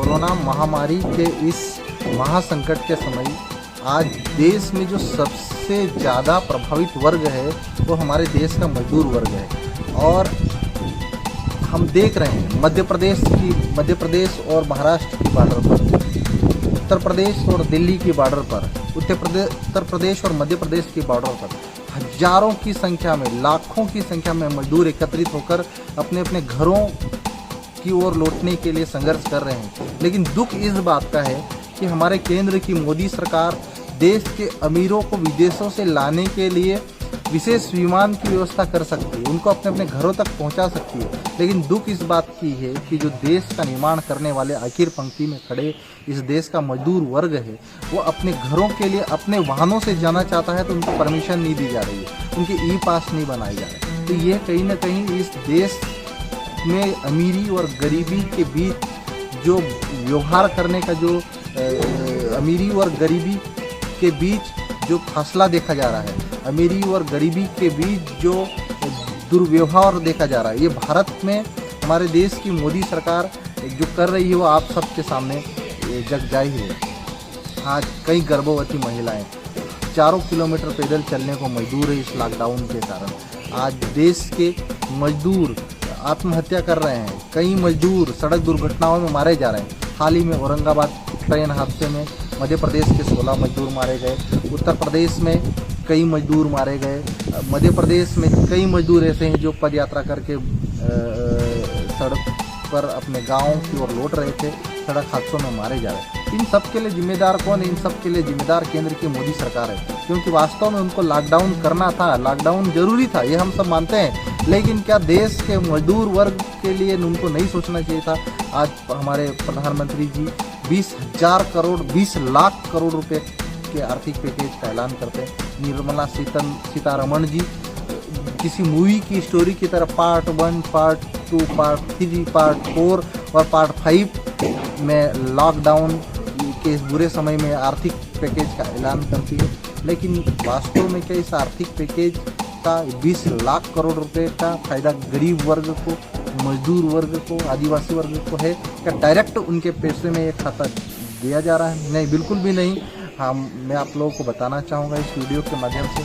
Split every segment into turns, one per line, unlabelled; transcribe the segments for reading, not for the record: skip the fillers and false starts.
Corona महामारी के इस महासंकट के समय आज देश में जो सबसे ज़्यादा प्रभावित वर्ग है वो हमारे देश का मजदूर वर्ग है। और हम देख रहे हैं मध्य प्रदेश और महाराष्ट्र की बॉर्डर पर, उत्तर प्रदेश और दिल्ली की बॉर्डर पर, उत्तर प्रदेश और मध्य प्रदेश की बॉर्डर पर हजारों की संख्या में, लाखों की संख्या में मजदूर एकत्रित होकर अपने अपने घरों की ओर लौटने के लिए संघर्ष कर रहे हैं। लेकिन दुख इस बात का है कि हमारे केंद्र की मोदी सरकार देश के अमीरों को विदेशों से लाने के लिए विशेष विमान की व्यवस्था कर सकती है, उनको अपने अपने घरों तक पहुंचा सकती है। लेकिन दुख इस बात की है कि जो देश का निर्माण करने वाले आखिर पंक्ति में खड़े इस देश का मजदूर वर्ग है, वो अपने घरों के लिए अपने वाहनों से जाना चाहता है तो उनको परमिशन नहीं दी जा रही है, उनके ई पास नहीं बनाए जा रहे। तो ये कहीं ना कहीं इस देश में अमीरी और गरीबी के बीच जो व्यवहार करने का जो अमीरी और गरीबी के बीच जो फासला देखा जा रहा है, अमीरी और गरीबी के बीच जो दुर्व्यवहार देखा जा रहा है, ये भारत में हमारे देश की मोदी सरकार जो कर रही है वो आप सबके सामने जग जाहिर है। आज कई गर्भवती महिलाएं 4 किलोमीटर पैदल चलने को मजबूर है इस लॉकडाउन के कारण। आज देश के मजदूर आत्महत्या कर रहे हैं, कई मजदूर सड़क दुर्घटनाओं में मारे जा रहे हैं। हाल ही में औरंगाबाद ट्रेन हादसे में मध्य प्रदेश के 16 मजदूर मारे गए, उत्तर प्रदेश में कई मजदूर मारे गए, मध्य प्रदेश में कई मजदूर ऐसे हैं जो पद यात्रा करके सड़क पर अपने गाँव की ओर लौट रहे थे, सड़क हादसों में मारे जा रहे हैं। इन सब के लिए जिम्मेदार कौन है? इन सब के लिए जिम्मेदार केंद्र की मोदी सरकार है, क्योंकि वास्तव में उनको लॉकडाउन करना था, लॉकडाउन जरूरी था, ये हम सब मानते हैं। लेकिन क्या देश के मजदूर वर्ग के लिए उनको नहीं सोचना चाहिए था? आज हमारे प्रधानमंत्री जी 20 लाख करोड़ रुपए के आर्थिक पैकेज का ऐलान करते हैं। निर्मला सीतारमण जी किसी मूवी की स्टोरी की तरह पार्ट 1, पार्ट 2, पार्ट 3, पार्ट 4 और पार्ट 5 में लॉकडाउन के इस बुरे समय में आर्थिक पैकेज का ऐलान करती है। लेकिन वास्तव में क्या इस आर्थिक पैकेज का 20 लाख करोड़ रुपए का फायदा गरीब वर्ग को, मजदूर वर्ग को, आदिवासी वर्ग को है? क्या डायरेक्ट उनके पैसे में ये खाता दिया जा रहा है? नहीं, बिल्कुल भी नहीं। हाँ, मैं आप लोगों को बताना चाहूँगा इस वीडियो के माध्यम से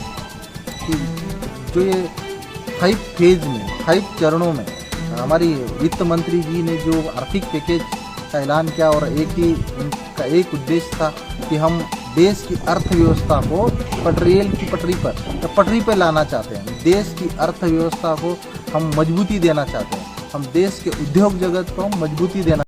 कि जो ये 5 चरणों में हमारी वित्त मंत्री जी ने जो आर्थिक पैकेज का ऐलान किया, और उनका एक उद्देश्य था कि हम देश की अर्थव्यवस्था को रेल की पटरी पर लाना चाहते हैं। देश की अर्थव्यवस्था को हम मजबूती देना चाहते हैं, हम देश के उद्योग जगत को मजबूती देना